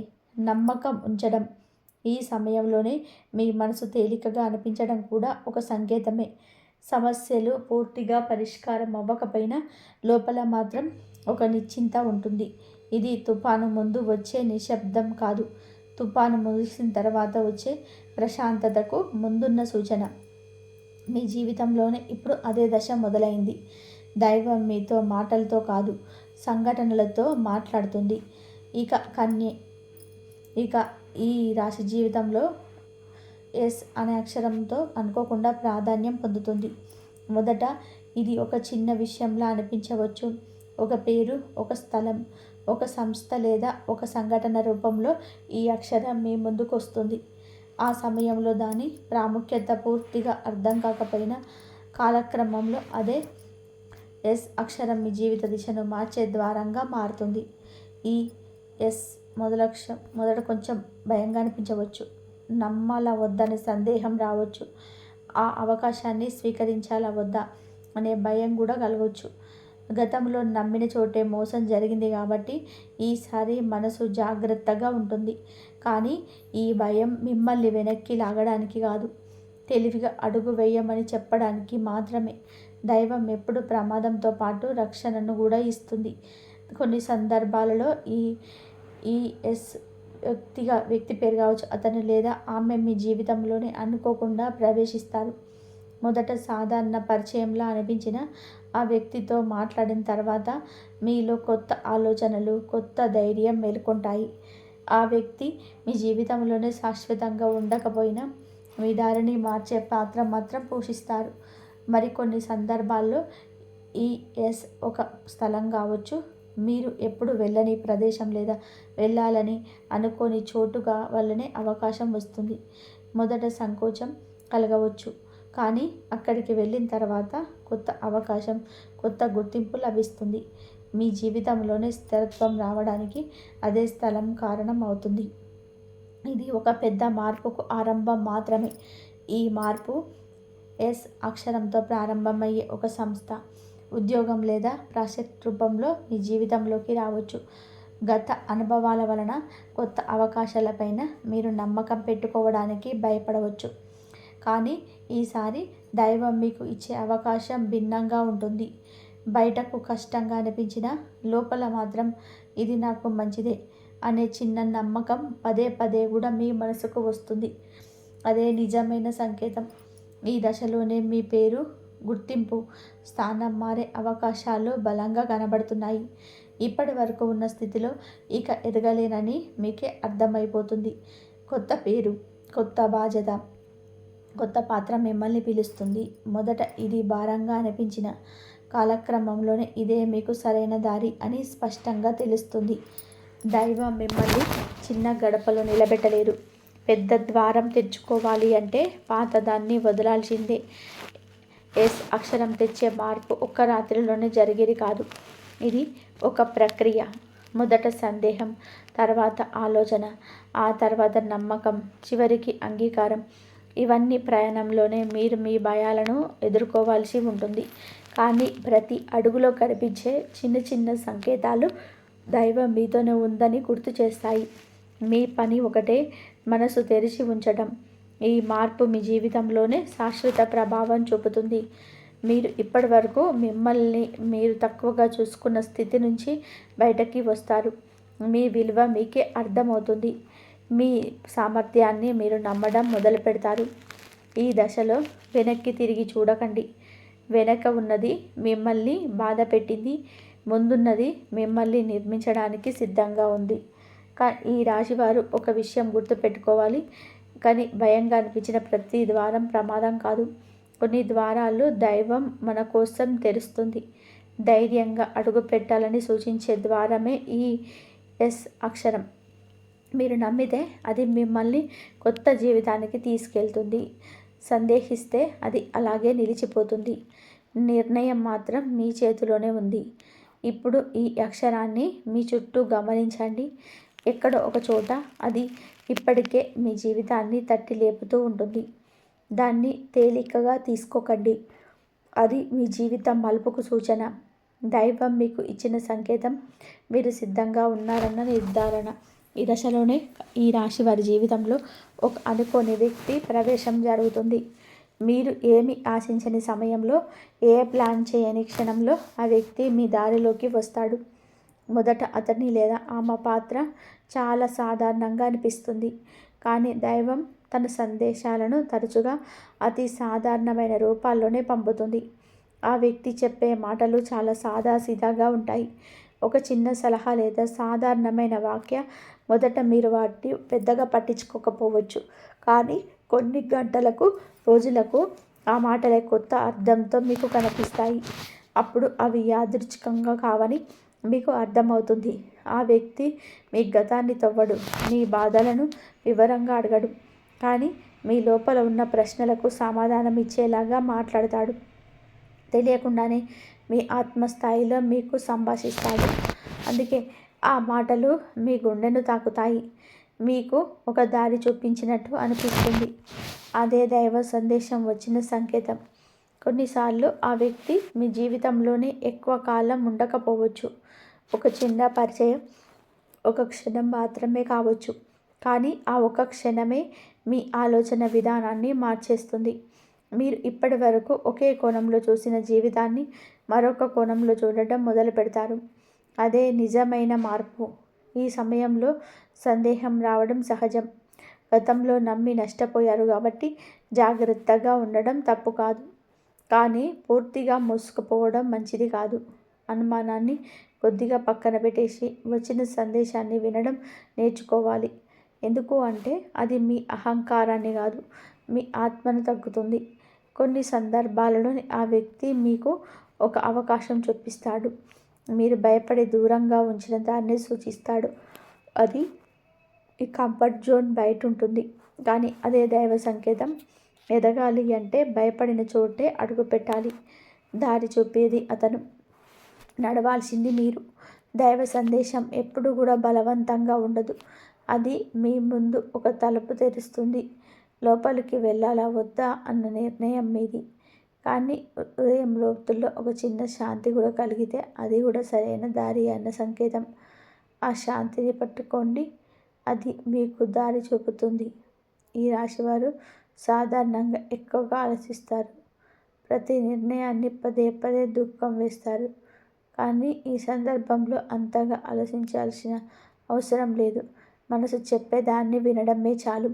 నమ్మకం ఉంచడం. ఈ సమయంలోనే మీ మనసు తేలికగా అనిపించడం కూడా ఒక సంకేతమే. సమస్యలు పూర్తిగా పరిష్కారం అవ్వకపోయినా లోపల మాత్రం ఒక నిశ్చింత ఉంటుంది. ఇది తుఫాను ముందు వచ్చే నిశ్శబ్దం కాదు, తుఫాను ముగిసిన తర్వాత వచ్చే ప్రశాంతతకు ముందున్న సూచన. మీ జీవితంలోనే ఇప్పుడు అదే దశ మొదలైంది. దైవం మీతో మాటలతో కాదు, సంఘటనలతో మాట్లాడుతుంది. ఇక ఈ రాశి జీవితంలో ఎస్ అనే అక్షరంతో అనుకోకుండా ప్రాధాన్యం పొందుతుంది. మొదట ఇది ఒక చిన్న విషయంలా అనిపించవచ్చు. ఒక పేరు, ఒక స్థలం, ఒక సంస్థ లేదా ఒక సంఘటన రూపంలో ఈ అక్షరం మీ ముందుకు వస్తుంది. ఆ సమయంలో దాని ప్రాముఖ్యత పూర్తిగా అర్థం కాకపోయినా కాలక్రమంలో అదే ఎస్ అక్షరం మీ జీవిత దిశను మార్చే ద్వారంగా మారుతుంది. ఈ ఎస్ మొదట కొంచెం భయంగా అనిపించవచ్చు. నమ్మాలా వద్దని సందేహం రావచ్చు. ఆ అవకాశాన్ని స్వీకరించాలా వద్దా అనే భయం కూడా కలగవచ్చు. గతంలో నమ్మిన చోటే మోసం జరిగింది కాబట్టి ఈసారి మనసు జాగ్రత్తగా ఉంటుంది. కానీ ఈ భయం మిమ్మల్ని వెనక్కి లాగడానికి కాదు, తెలివిగా అడుగు వేయమని చెప్పడానికి మాత్రమే. దైవం ఎప్పుడు ప్రమాదంతో పాటు రక్షణను కూడా ఇస్తుంది. కొన్ని సందర్భాలలో ఈ ఎస్ వ్యక్తి పేరు కావచ్చు, అతను లేదా ఆమె మీ జీవితంలోనే అనుకోకుండా ప్రవేశిస్తారు. మొదట సాధారణ పరిచయంలా అనిపించిన ఆ వ్యక్తితో మాట్లాడిన తర్వాత మీలో కొత్త ఆలోచనలు, కొత్త ధైర్యం మేల్కొంటాయి. ఆ వ్యక్తి మీ జీవితంలోనే శాశ్వతంగా ఉండకపోయినా మీ దారిని మార్చే పాత్ర మాత్రం పోషిస్తారు. మరికొన్ని సందర్భాల్లో ఈ ఎస్ ఒక స్థలం కావచ్చు, మీరు ఎప్పుడు వెళ్ళని ప్రదేశం లేదా వెళ్ళాలని అనుకోని చోటుగా వల్లనే అవకాశం వస్తుంది. మొదట సంకోచం కలగవచ్చు, కానీ అక్కడికి వెళ్ళిన తర్వాత కొత్త అవకాశం, కొత్త గుర్తింపు లభిస్తుంది. మీ జీవితంలోనే స్థిరత్వం రావడానికి అదే స్థలం కారణం అవుతుంది. ఇది ఒక పెద్ద మార్పుకు ఆరంభం మాత్రమే. ఈ మార్పు ఎస్ అక్షరంతో ప్రారంభమయ్యే ఒక సంస్థ, ఉద్యోగం లేదా ప్రాజెక్ట్ రూపంలో మీ జీవితంలోకి రావచ్చు. గత అనుభవాల వలన కొత్త అవకాశాలపైన మీరు నమ్మకం పెట్టుకోవడానికి భయపడవచ్చు. కానీ ఈసారి దైవం మీకు ఇచ్చే అవకాశం భిన్నంగా ఉంటుంది. బయటకు కష్టంగా అనిపించినా లోపల మాత్రం ఇది నాకు మంచిదే అనే చిన్న నమ్మకం పదే పదే కూడా మీ మనసుకు వస్తుంది. అదే నిజమైన సంకేతం. ఈ దశలోనే మీ పేరు, గుర్తింపు, స్థానం మారే అవకాశాలు బలంగా కనబడుతున్నాయి. ఇప్పటి వరకు ఉన్న స్థితిలో ఇక ఎదగలేనని మీకే అర్థమైపోతుంది. కొత్త పేరు, కొత్త బాధ్యత, కొత్త పాత్ర మిమ్మల్ని పిలుస్తుంది. మొదట ఇది భారంగా అనిపించిన, కాలక్రమంలోనే ఇదే మీకు సరైన దారి అని స్పష్టంగా తెలుస్తుంది. దైవం మిమ్మల్ని చిన్న గడపలో నిలబెట్టలేరు. పెద్ద ద్వారం తెచ్చుకోవాలి అంటే పాతదాన్ని వదలాల్సిందే. ఎస్ అక్షరం తెచ్చే మార్పు ఒక్క రాత్రిలోనే జరిగేది కాదు. ఇది ఒక ప్రక్రియ. మొదట సందేహం, తర్వాత ఆలోచన, ఆ తర్వాత నమ్మకం, చివరికి అంగీకారం. ఇవన్నీ ప్రయాణంలోనే మీరు మీ భయాలను ఎదుర్కోవాల్సి ఉంటుంది. కానీ ప్రతి అడుగులో కనిపించే చిన్న చిన్న సంకేతాలు దైవం మీతోనే ఉందని గుర్తు చేస్తాయి. మీ పని ఒకటే, మనసు తెరిచి ఉంచడం. ఈ మార్పు మీ జీవితంలోనే శాశ్వత ప్రభావం చూపుతుంది. మీరు ఇప్పటి వరకు మిమ్మల్ని మీరు తక్కువగా చూసుకున్న స్థితి నుంచి బయటకి వస్తారు. మీ విలువ మీకే అర్థమవుతుంది. మీ సామర్థ్యాన్ని మీరు నమ్మడం మొదలు పెడతారు. ఈ దశలో వెనక్కి తిరిగి చూడకండి. వెనక ఉన్నది మిమ్మల్ని బాధ పెట్టింది, ముందున్నది మిమ్మల్ని నిర్మించడానికి సిద్ధంగా ఉంది. ఈ రాశివారు ఒక విషయం గుర్తుపెట్టుకోవాలి. కానీ భయంగా అనిపించిన ప్రతి ద్వారం ప్రమాదం కాదు. కొన్ని ద్వారాలు దైవం మన కోసం తెరుస్తుంది. ధైర్యంగా అడుగు పెట్టాలని సూచించే ద్వారమే ఈ ఎస్ అక్షరం. మీరు నమ్మితే అది మిమ్మల్ని కొత్త జీవితానికి తీసుకెళ్తుంది. సందేహిస్తే అది అలాగే నిలిచిపోతుంది. నిర్ణయం మాత్రం మీ చేతిలోనే ఉంది. ఇప్పుడు ఈ అక్షరాన్ని మీ చుట్టూ గమనించండి. ఎక్కడో ఒక చోట అది ఇప్పటికే మీ జీవితాన్ని తట్టి లేపుతూ ఉంటుంది. దాన్ని తేలికగా తీసుకోకండి. అది మీ జీవితం మలుపుకు సూచన. దైవం మీకు ఇచ్చిన సంకేతం. మీరు సిద్ధంగా ఉన్నారన్న నిర్ధారణ. ఈ దశలోనే ఈ రాశి వారి జీవితంలో ఒక అనుకోని వ్యక్తి ప్రవేశం జరుగుతుంది. మీరు ఏమి ఆశించని సమయంలో, ఏ ప్లాన్ చేయని క్షణంలో ఆ వ్యక్తి మీ దారిలోకి వస్తాడు. మొదట అతని లేదా ఆమె పాత్ర చాలా సాధారణంగా అనిపిస్తుంది. కానీ దైవం తన సందేశాలను తరచుగా అతి సాధారణమైన రూపాల్లోనే పంపుతుంది. ఆ వ్యక్తి చెప్పే మాటలు చాలా సాదాసీదాగా ఉంటాయి. ఒక చిన్న సలహా లేదా సాధారణమైన వాక్య మొదట మీరు వాటిని పెద్దగా పట్టించుకోకపోవచ్చు. కానీ కొన్ని గంటలకు, రోజులకు ఆ మాటలే కొత్త అర్థంతో మీకు కనిపిస్తాయి. అప్పుడు అవి యాదృచ్ఛికంగా కావని మీకు అర్థమవుతుంది. ఆ వ్యక్తి మీ గతాన్ని తవ్వడు, మీ బాధలను వివరంగా అడగడు. కానీ మీ లోపల ఉన్న ప్రశ్నలకు సమాధానం ఇచ్చేలాగా మాట్లాడతాడు. తెలియకుండానే మీ ఆత్మస్థాయిలో మీకు సంభాషిస్తాడు. అందుకే ఆ మాటలు మీ గుండెను తాకుతాయి. మీకు ఒక దారి చూపించినట్టు అనిపిస్తుంది. అదే దైవ సందేశం వచ్చిన సంకేతం. కొన్నిసార్లు ఆ వ్యక్తి మీ జీవితంలోనే ఎక్కువ కాలం ఉండకపోవచ్చు. ఒక చిన్న పరిచయం, ఒక క్షణం మాత్రమే కావచ్చు. కానీ ఆ ఒక క్షణమే మీ ఆలోచన విధానాన్ని మార్చేస్తుంది. మీరు ఇప్పటి వరకు ఒకే కోణంలో చూసిన జీవితాన్ని మరొక కోణంలో చూడటం మొదలు పెడతారు. అదే నిజమైన మార్పు. ఈ సమయంలో సందేహం రావడం సహజం. గతంలో నమ్మి నష్టపోయారు కాబట్టి జాగ్రత్తగా ఉండడం తప్పు కాదు. కానీ పూర్తిగా మోసుకుపోవడం మంచిది కాదు. అనుమానాన్ని కొద్దిగా పక్కన పెట్టేసి వచ్చిన సందేశాన్ని వినడం నేర్చుకోవాలి. ఎందుకు అంటే అది మీ అహంకారాన్ని కాదు, మీ ఆత్మను తగ్గుతుంది. కొన్ని సందర్భాలలో ఆ వ్యక్తి మీకు ఒక అవకాశం చూపిస్తాడు. మీరు భయపడి దూరంగా ఉంచిన దాన్ని సూచిస్తాడు. అది ఈ కంఫర్ట్ జోన్ బయట ఉంటుంది. కానీ అదే దైవ సంకేతం. ఎదగాలి అంటే భయపడిన చోటే అడుగు పెట్టాలి. దారి చూపేది అతను, నడవాల్సింది మీరు. దైవ సందేశం ఎప్పుడు కూడా బలవంతంగా ఉండదు. అది మీ ముందు ఒక తలుపు తెరుస్తుంది. లోపలికి వెళ్ళాలా వద్దా అన్న నిర్ణయం మీది. కానీ హృదయం లోతుల్లో ఒక చిన్న శాంతి కూడా కలిగితే అది కూడా సరైన దారి అన్న సంకేతం. ఆ శాంతిని పట్టుకోండి. అది మీకు దారి చూపుతుంది. ఈ రాశివారు సాధారణంగా ఎక్కువగా ఆలోచిస్తారు. ప్రతి నిర్ణయాన్ని పదే పదే దుఃఖం వేస్తారు. కానీ ఈ సందర్భంలో అంతగా ఆలోచించాల్సిన అవసరం లేదు. మనసు చెప్పేదాన్ని వినడమే చాలు.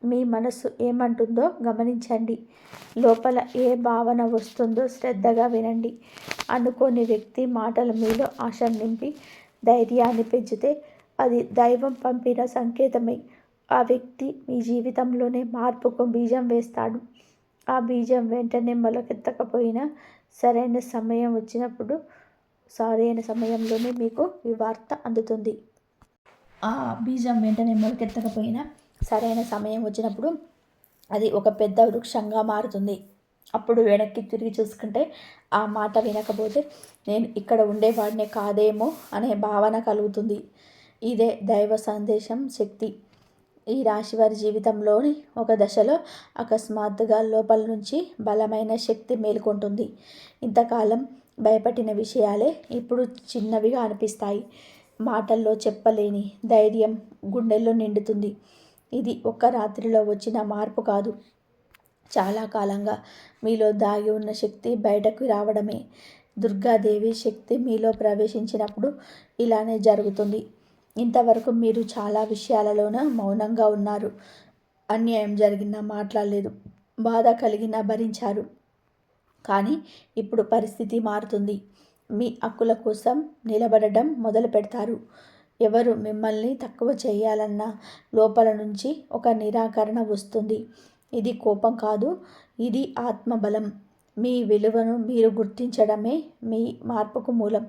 మీ మనసు ఏమంటుందో గమనించండి. లోపల ఏ భావన వస్తుందో శ్రద్ధగా వినండి. అనుకోని వ్యక్తి మాటలు మీలో ఆశ నింపి ధైర్యాన్ని పెంచితే అది దైవం పంపిన సంకేతమే. ఆ వ్యక్తి మీ జీవితంలోనే మార్పుకు బీజం వేస్తాడు. ఆ బీజం వెంటనే మొలకెత్తకపోయినా సరైన సమయం వచ్చినప్పుడు సరైన సమయంలోనే మీకు ఈ వార్త అందుతుంది. ఆ బీజం వెంటనే మొలకెత్తకపోయినా సరైన సమయం వచ్చినప్పుడు అది ఒక పెద్ద వృక్షంగా మారుతుంది. అప్పుడు వెనక్కి తిరిగి చూసుకుంటే ఆ మాట వినకపోతే నేను ఇక్కడ ఉండేవాడినే కాదేమో అనే భావన కలుగుతుంది. ఇదే దైవ సందేశం శక్తి. ఈ రాశివారి జీవితంలోని ఒక దశలో అకస్మాత్తుగా లోపల నుంచి బలమైన శక్తి మేలుకొంటుంది. ఇంతకాలం భయపడిన విషయాలే ఇప్పుడు చిన్నవిగా అనిపిస్తాయి. మాటల్లో చెప్పలేని ధైర్యం గుండెల్లో నిండుతుంది. ఇది ఒక్క రాత్రిలో వచ్చిన మార్పు కాదు. చాలా కాలంగా మీలో దాగి ఉన్న శక్తి బయటకు రావడమే. దుర్గాదేవి శక్తి మీలో ప్రవేశించినప్పుడు ఇలానే జరుగుతుంది. ఇంతవరకు మీరు చాలా విషయాలలోన మౌనంగా ఉన్నారు. అన్యాయం జరిగినా మాట్లాడలేదు, బాధ కలిగినా భరించారు. కానీ ఇప్పుడు పరిస్థితి మారుతుంది. మీ హక్కుల కోసం నిలబడడం మొదలు పెడతారు. ఎవరు మిమ్మల్ని తక్కువ చేయాలన్నా లోపల నుంచి ఒక నిరాకరణ వస్తుంది. ఇది కోపం కాదు, ఇది ఆత్మబలం. మీ విలువను మీరు గుర్తించడమే మీ మార్పుకు మూలం.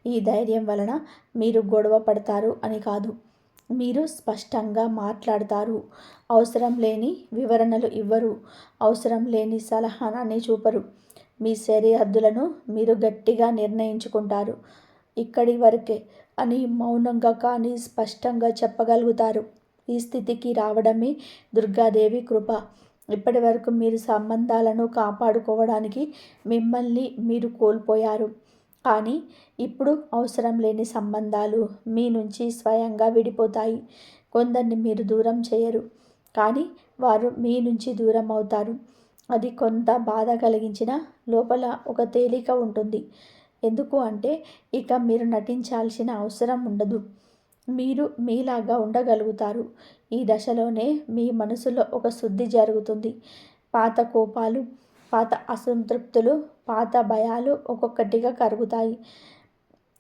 ఈ ధైర్యం వలన మీరు గొడవ పడతారు అని కాదు, మీరు స్పష్టంగా మాట్లాడతారు. అవసరం లేని వివరణలు ఇవ్వరు, అవసరం లేని సలహాన్ని చూపరు. మీ సరిహద్దులను మీరు గట్టిగా నిర్ణయించుకుంటారు. ఇక్కడి వరకే అని మౌనంగా కానీ స్పష్టంగా చెప్పగలుగుతారు. ఈ స్థితికి రావడమే దుర్గాదేవి కృప. ఇప్పటి వరకు మీరు సంబంధాలను కాపాడుకోవడానికి మిమ్మల్ని మీరు కోల్పోయారు. కానీ ఇప్పుడు అవసరం లేని సంబంధాలు మీ నుంచి స్వయంగా విడిపోతాయి. కొందరిని మీరు దూరం చేయరు, కానీ వారు మీ నుంచి దూరం అవుతారు. అది కొంత బాధ కలిగించిన లోపల ఒక తేలిక ఉంటుంది. ఎందుకు అంటే ఇక మీరు నటించాల్సిన అవసరం ఉండదు. మీరు మీలాగా ఉండగలుగుతారు. ఈ దశలోనే మీ మనసులో ఒక శుద్ధి జరుగుతుంది. పాత కోపాలు, పాత అసంతృప్తులు, పాత భయాలు ఒక్కొక్కటిగా కరుగుతాయి.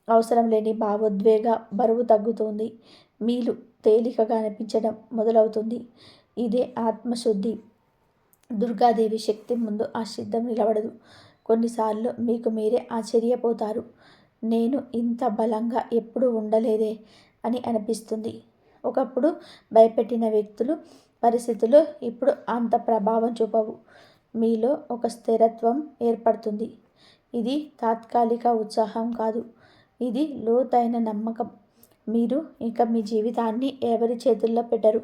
అవసరం లేని భావోద్వేగ బరువు తగ్గుతుంది. మీరు తేలికగా అనిపించడం మొదలవుతుంది. ఇదే ఆత్మశుద్ధి. దుర్గాదేవి శక్తి ముందు ఆ సిద్ధం నిలబడదు. కొన్నిసార్లు మీకు మీరే ఆశ్చర్యపోతారు. నేను ఇంత బలంగా ఎప్పుడూ ఉండలేదే అని అనిపిస్తుంది. ఒకప్పుడు భయపెట్టిన వ్యక్తులు, పరిస్థితులు ఇప్పుడు అంత ప్రభావం చూపవు. మీలో ఒక స్థిరత్వం ఏర్పడుతుంది. ఇది తాత్కాలిక ఉత్సాహం కాదు, ఇది లోతైన నమ్మకం. మీరు ఇక మీ జీవితాన్ని ఎవరి చేతుల్లో పెట్టరు.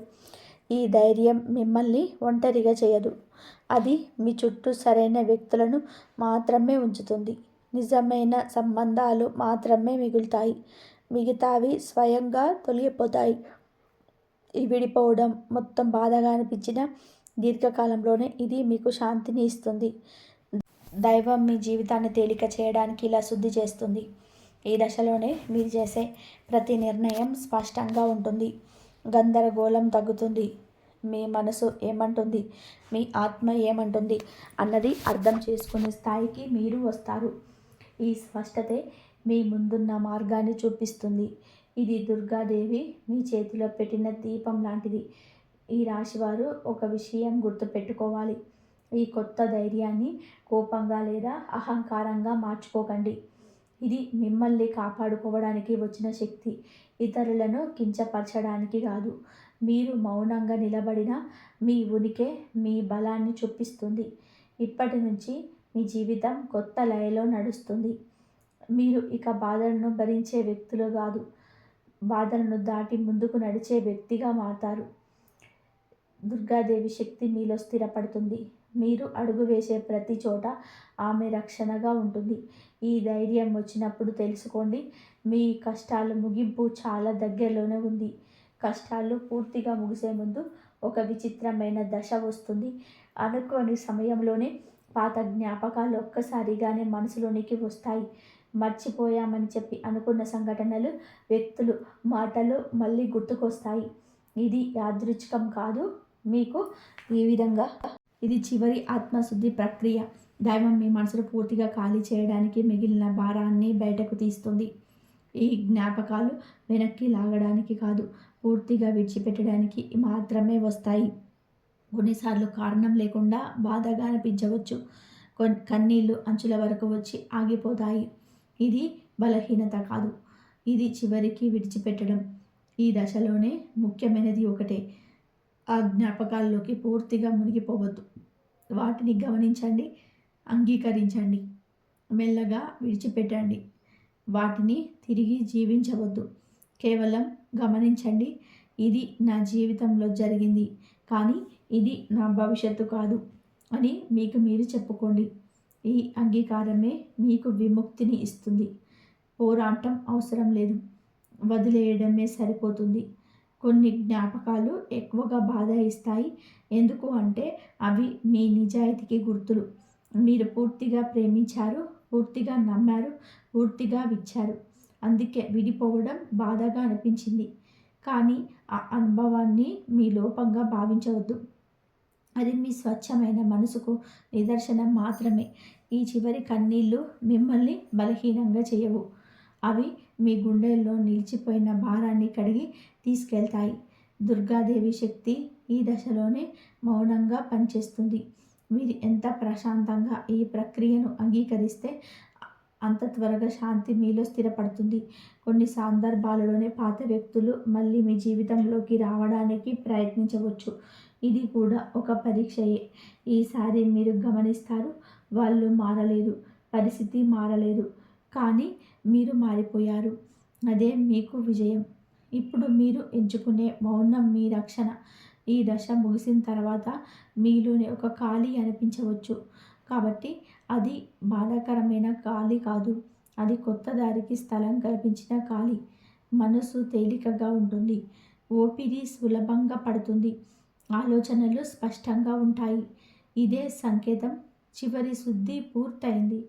ఈ ధైర్యం మిమ్మల్ని ఒంటరిగా చేయదు. అది మీ చుట్టూ సరైన వ్యక్తులను మాత్రమే ఉంచుతుంది. నిజమైన సంబంధాలు మాత్రమే మిగులుతాయి. మిగతావి స్వయంగా తొలగిపోతాయి. ఈ విడిపోవడం మొత్తం బాధగా అనిపించిన దీర్ఘకాలంలోనే ఇది మీకు శాంతిని ఇస్తుంది. దైవం మీ జీవితాన్ని తేలిక చేయడానికి ఇలా శుద్ధి చేస్తుంది. ఈ దశలోనే మీరు చేసే ప్రతి నిర్ణయం స్పష్టంగా ఉంటుంది. గందరగోళం తగ్గుతుంది. మీ మనసు ఏమంటుంది, మీ ఆత్మ ఏమంటుంది అన్నది అర్థం చేసుకునే స్థాయికి మీరు వస్తారు. ఈ స్పష్టతే మీ ముందున్న మార్గాన్ని చూపిస్తుంది. ఇది దుర్గాదేవి మీ చేతిలో పెట్టిన దీపం లాంటిది. ఈ రాశివారు ఒక విషయం గుర్తుపెట్టుకోవాలి. ఈ కొత్త ధైర్యాన్ని కోపంగా లేదా అహంకారంగా మార్చుకోకండి. ఇది మిమ్మల్ని కాపాడుకోవడానికి వచ్చిన శక్తి, ఇతరులను కించపరచడానికి కాదు. మీరు మౌనంగా నిలబడిన మీ ఉనికి మీ బలాన్ని చూపిస్తుంది. ఇప్పటి నుంచి మీ జీవితం కొత్త లయలో నడుస్తుంది. మీరు ఇక బాధలను భరించే వ్యక్తులు కాదు, బాధలను దాటి ముందుకు నడిచే వ్యక్తిగా మారతారు. దుర్గాదేవి శక్తి మీలో స్థిరపడుతుంది. మీరు అడుగు వేసే ప్రతి చోట ఆమె రక్షణగా ఉంటుంది. ఈ ధైర్యం వచ్చినప్పుడు తెలుసుకోండి, మీ కష్టాల ముగింపు చాలా దగ్గరలోనే ఉంది. కష్టాలు పూర్తిగా ముగిసే ముందు ఒక విచిత్రమైన దశ వస్తుంది. అనుకోని సమయంలోనే పాత జ్ఞాపకాలు ఒక్కసారిగానే మనసులోనికి వస్తాయి. మర్చిపోయామని చెప్పి అనుకున్న సంఘటనలు, వ్యక్తులు, మాటలు మళ్ళీ గుర్తుకొస్తాయి. ఇది యాదృచ్ఛికం కాదు. మీకు ఈ విధంగా ఇది చివరి ఆత్మశుద్ధి ప్రక్రియ. దైవం మీ మనసును పూర్తిగా ఖాళీ చేయడానికి మిగిలిన భారాన్ని బయటకు తీస్తుంది. ఈ జ్ఞాపకాలు వెనక్కి లాగడానికి కాదు, పూర్తిగా విడిచిపెట్టడానికి మాత్రమే వస్తాయి. కొన్నిసార్లు కారణం లేకుండా బాధగా అనిపించవచ్చు. కన్నీళ్ళు అంచుల వరకు వచ్చి ఆగిపోతాయి. ఇది బలహీనత కాదు, ఇది చివరికి విడిచిపెట్టడం. ఈ దశలోనే ముఖ్యమైనది ఒకటే, ఆ జ్ఞాపకాల్లోకి పూర్తిగా మునిగిపోవద్దు. వాటిని గమనించండి, అంగీకరించండి, మెల్లగా విడిచిపెట్టండి. వాటిని తిరిగి జీవించవద్దు. కేవలం గమనించండి, ఇది నా జీవితంలో జరిగింది, కానీ ఇది నా భవిష్యత్తు కాదు అని మీకు మీరు చెప్పుకోండి. ఈ అంగీకారమే మీకు విముక్తిని ఇస్తుంది. పోరాటం అవసరం లేదు, వదిలేయడమే సరిపోతుంది. కొన్ని జ్ఞాపకాలు ఎక్కువగా బాధ ఇస్తాయి. ఎందుకు అంటే అవి మీ నిజాయితీకి గుర్తులు. మీరు పూర్తిగా ప్రేమించారు, పూర్తిగా నమ్మారు, పూర్తిగా విచ్చారు. అందుకే విడిపోవడం బాధగా అనిపించింది. కానీ ఆ అనుభవాన్ని మీ లోపంగా భావించవద్దు. అది మీ స్వచ్ఛమైన మనసుకు నిదర్శనం మాత్రమే. ఈ చివరి కన్నీళ్ళు మిమ్మల్ని బలహీనంగా చేయవు. అవి మీ గుండెల్లో నిలిచిపోయిన భారాన్ని కడిగి తీసుకెళ్తాయి. దుర్గాదేవి శక్తి ఈ దశలోనే మౌనంగా పనిచేస్తుంది. మీరు ఎంత ప్రశాంతంగా ఈ ప్రక్రియను అంగీకరిస్తే అంత త్వరగా శాంతి మీలో స్థిరపడుతుంది. కొన్ని సందర్భాలలోనే పాత వ్యక్తులు మళ్ళీ మీ జీవితంలోకి రావడానికి ప్రయత్నించవచ్చు. ఇది కూడా ఒక పరీక్షయే. ఈసారి మీరు గమనిస్తారు, వాళ్ళు మారలేదు, పరిస్థితి మారలేదు, కానీ మీరు మారిపోయారు. అదే మీకు విజయం. ఇప్పుడు మీరు ఎంచుకునే మౌనం మీ రక్షణ. ఈ దశ ముగిసిన తర్వాత మీలోనే ఒక ఖాళీ అనిపించవచ్చు. కాబట్టి అది బాధాకరమైన ఖాళీ కాదు, అది కొత్త దారికి స్థలం కల్పించిన ఖాళీ. మనసు తేలికగా ఉంటుంది, ఓపిరి సులభంగా పడుతుంది, ఆలోచనలు స్పష్టంగా ఉంటాయి. ఇదే సంకేతం, చివరి శుద్ధి పూర్తయింది.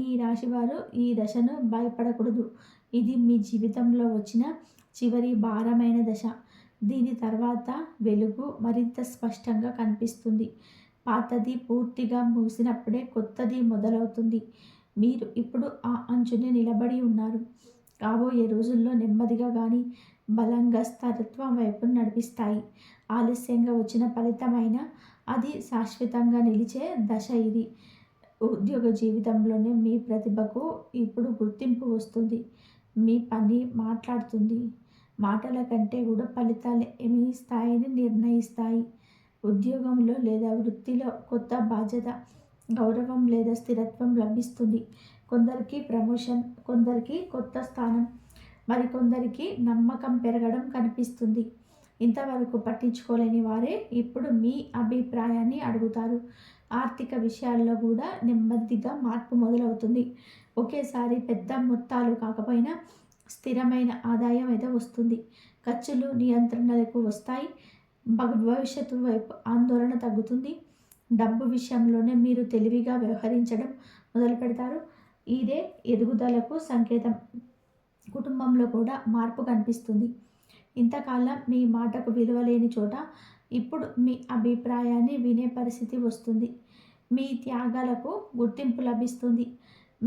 ఈ రాశివారు ఈ దశను భయపడకూడదు. ఇది మీ జీవితంలో వచ్చిన చివరి భారమైన దశ. దీని తర్వాత వెలుగు మరింత స్పష్టంగా కనిపిస్తుంది. పాతది పూర్తిగా ముగిసినప్పుడే కొత్తది మొదలవుతుంది. మీరు ఇప్పుడు ఆ అంచునే నిలబడి ఉన్నారు. కాబోయే రోజుల్లో నెమ్మదిగా కానీ బలంగా స్థిరత్వం వైపు నడిపిస్తాయి. ఆలస్యంగా వచ్చిన ఫలితమైన అది శాశ్వతంగా నిలిచే దశ ఇది. ఉద్యోగ జీవితంలోనే మీ ప్రతిభకు ఇప్పుడు గుర్తింపు వస్తుంది. మీ పని మాట్లాడుతుంది. మాటల కంటే కూడా ఫలితాలు మీ స్థాయిని నిర్ణయిస్తాయి. ఉద్యోగంలో లేదా వృత్తిలో కొత్త బాధ్యత, గౌరవం లేదా స్థిరత్వం లభిస్తుంది. కొందరికి ప్రమోషన్, కొందరికి కొత్త స్థానం, మరికొందరికి నమ్మకం పెరగడం కనిపిస్తుంది. ఇంతవరకు పట్టించుకోలేని వారే ఇప్పుడు మీ అభిప్రాయాన్ని అడుగుతారు. ఆర్థిక విషయాల్లో కూడా నెమ్మదిగా మార్పు మొదలవుతుంది. ఒకేసారి పెద్ద మొత్తాలు కాకపోయినా స్థిరమైన ఆదాయం అయితే వస్తుంది. ఖర్చులు నియంత్రణలకు వస్తాయి. భవిష్యత్తు వైపు ఆందోళన తగ్గుతుంది. డబ్బు విషయంలోనే మీరు తెలివిగా వ్యవహరించడం మొదలు పెడతారు. ఇదే ఎదుగుదలకు సంకేతం. కుటుంబంలో కూడా మార్పు కనిపిస్తుంది. ఇంతకాలం మీ మాటకు విలువ లేని చోట ఇప్పుడు మీ అభిప్రాయాన్ని వినే పరిస్థితి వస్తుంది. మీ త్యాగాలకు గుర్తింపు లభిస్తుంది.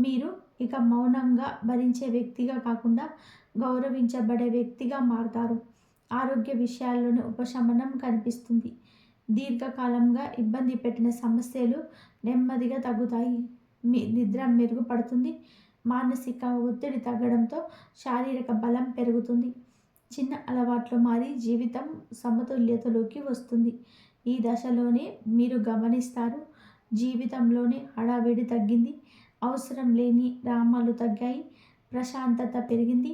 మీరు ఇక మౌనంగా భరించే వ్యక్తిగా కాకుండా గౌరవించబడే వ్యక్తిగా మారుతారు. ఆరోగ్య విషయాల్లోనే ఉపశమనం కనిపిస్తుంది. దీర్ఘకాలంగా ఇబ్బంది పెట్టిన సమస్యలు నెమ్మదిగా తగ్గుతాయి. మీ నిద్ర మెరుగుపడుతుంది. మానసిక ఒత్తిడి తగ్గడంతో శారీరక బలం పెరుగుతుంది. చిన్న అలవాట్లు మారి జీవితం సమతుల్యతలోకి వస్తుంది. ఈ దశలోనే మీరు గమనిస్తారు, జీవితంలోనే హడావిడి తగ్గింది, అవసరం లేని డ్రామాలు తగ్గాయి, ప్రశాంతత పెరిగింది.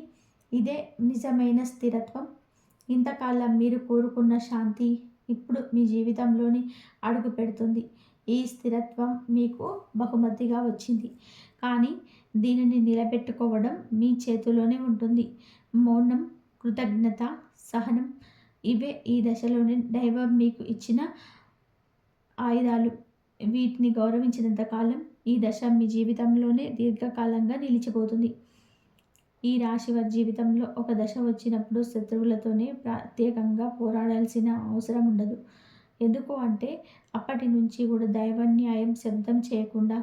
ఇదే నిజమైన స్థిరత్వం. ఇంతకాలం మీరు కోరుకున్న శాంతి ఇప్పుడు మీ జీవితంలోని అడుగు పెడుతుంది. ఈ స్థిరత్వం మీకు బహుమతిగా వచ్చింది, కానీ దీనిని నిలబెట్టుకోవడం మీ చేతిలోనే ఉంటుంది. మౌనం, కృతజ్ఞత, సహనం, ఇవే ఈ దశలోని దైవం మీకు ఇచ్చిన ఆయుధాలు. వీటిని గౌరవించినంత కాలం ఈ దశ మీ జీవితంలోనే దీర్ఘకాలంగా నిలిచిపోతుంది. ఈ రాశి వారి జీవితంలో ఒక దశ వచ్చినప్పుడు శత్రువులతోనే ప్రత్యేకంగా పోరాడాల్సిన అవసరం ఉండదు. ఎందుకు అంటే అప్పటి నుంచి కూడా దైవ న్యాయం శబ్దం చేయకుండా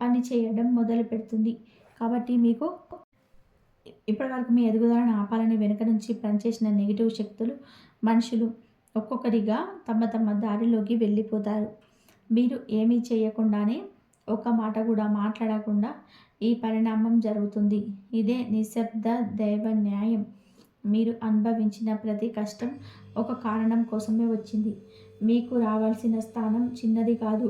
పని చేయడం మొదలు పెడుతుంది. కాబట్టి మీకు ఇప్పటివరకు మీ ఎదుగుదలను ఆపాలని వెనుక నుంచి పనిచేసిన నెగిటివ్ శక్తులు, మనుషులు ఒక్కొక్కరిగా తమ తమ దారిలోకి వెళ్ళిపోతారు. మీరు ఏమీ చేయకుండానే ఒక మాట కూడా మాట్లాడకుండా ఈ పరిణామం జరుగుతుంది. ఇదే నిశ్శబ్ద దైవ న్యాయం. మీరు అనుభవించిన ప్రతి కష్టం ఒక కారణం కోసమే వచ్చింది. మీకు రావాల్సిన స్థానం చిన్నది కాదు,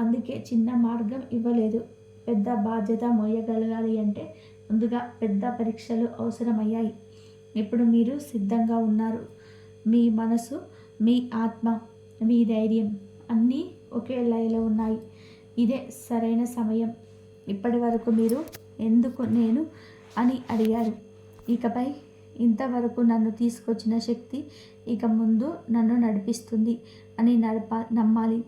అందుకే చిన్న మార్గం ఇవ్వలేదు. పెద్ద బాధ్యత మోయగలగాలి అంటే ముందుగా పెద్ద పరీక్షలు అవసరమయ్యాయి. ఇప్పుడు మీరు సిద్ధంగా ఉన్నారు. మీ మనసు, మీ ఆత్మ, మీ ధైర్యం అన్నీ ఒకే లయలో ఉన్నాయి. ఇదే సరైన సమయం. ఇప్పటి వరకు మీరు ఎందుకు నేను అని అడిగారు. ఇకపై ఇంతవరకు నన్ను తీసుకొచ్చిన శక్తి ఇక ముందు నన్ను నడిపిస్తుంది అని నమ్మాలి.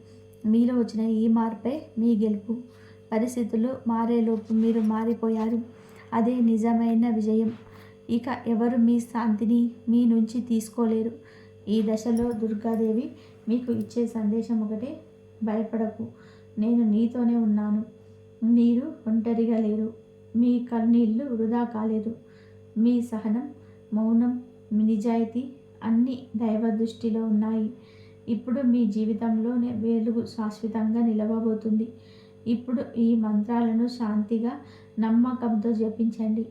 మీలో వచ్చిన ఈ మార్పే మీ గెలుపు. పరిస్థితులు మారేలోపు మీరు మారిపోయారు. అదే నిజమైన విజయం. ఇక ఎవరు మీ శాంతిని మీ నుంచి తీసుకోలేరు. ఈ దశలో దుర్గాదేవి మీకు ఇచ్చే సందేశం ఒకటే: భయపడకు, నేను నీతోనే ఉన్నాను. మీరు ఒంటరిగా లేరు. మీ కన్నీళ్ళు వృధా కాలేదు. మీ సహనం, మౌనం, నిజాయితీ అన్నీ దైవ దృష్టిలో ఉన్నాయి. ఇప్పుడు మీ జీవితంలోనే వెలుగు శాశ్వతంగా నిలవబోతుంది. ఇప్పుడు ఈ మంత్రాలను శాంతిగా, నమ్మకంతో జపించండి.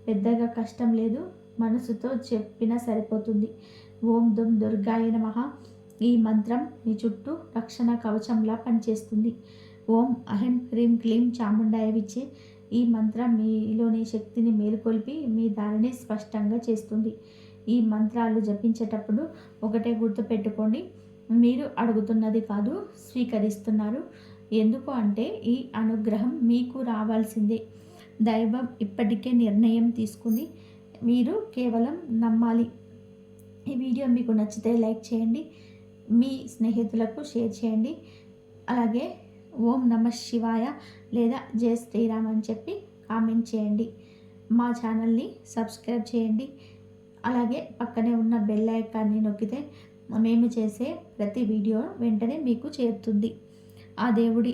పెద్దగా కష్టం లేదు, మనసుతో చెప్పినా సరిపోతుంది. ఓం దుం దుర్గాయ నమః. ఈ మంత్రం మీ చుట్టూ రక్షణ కవచంలా పనిచేస్తుంది. ఓం అహం హ్రీం క్లీం చాముండాయ విచ్చే. ఈ మంత్రం మీలోని శక్తిని మేలుకొల్పి మీ దారిని స్పష్టంగా చేస్తుంది. ఈ మంత్రాలు జపించేటప్పుడు ఒకటే గుర్తుపెట్టుకోండి: మీరు అడుగుతున్నది కాదు, స్వీకరిస్తున్నారు. ఎందుకు అంటే ఈ అనుగ్రహం మీకు రావాల్సిందే. దైవం ఇప్పటికే నిర్ణయం తీసుకుంది. మీరు కేవలం నమ్మాలి. ఈ వీడియో మీకు నచ్చితే లైక్ చేయండి, మీ స్నేహితులకు షేర్ చేయండి. అలాగే ఓం నమః శివాయ లేదా జై శ్రీరామ్ అని చెప్పి కామెంట్ చేయండి. మా ఛానల్ని సబ్స్క్రైబ్ చేయండి. అలాగే పక్కనే ఉన్న బెల్ ఐకాన్ని నొక్కితే మేము చేసే ప్రతి వీడియో వెంటనే మీకు చేరుతుంది. ఆ దేవుడి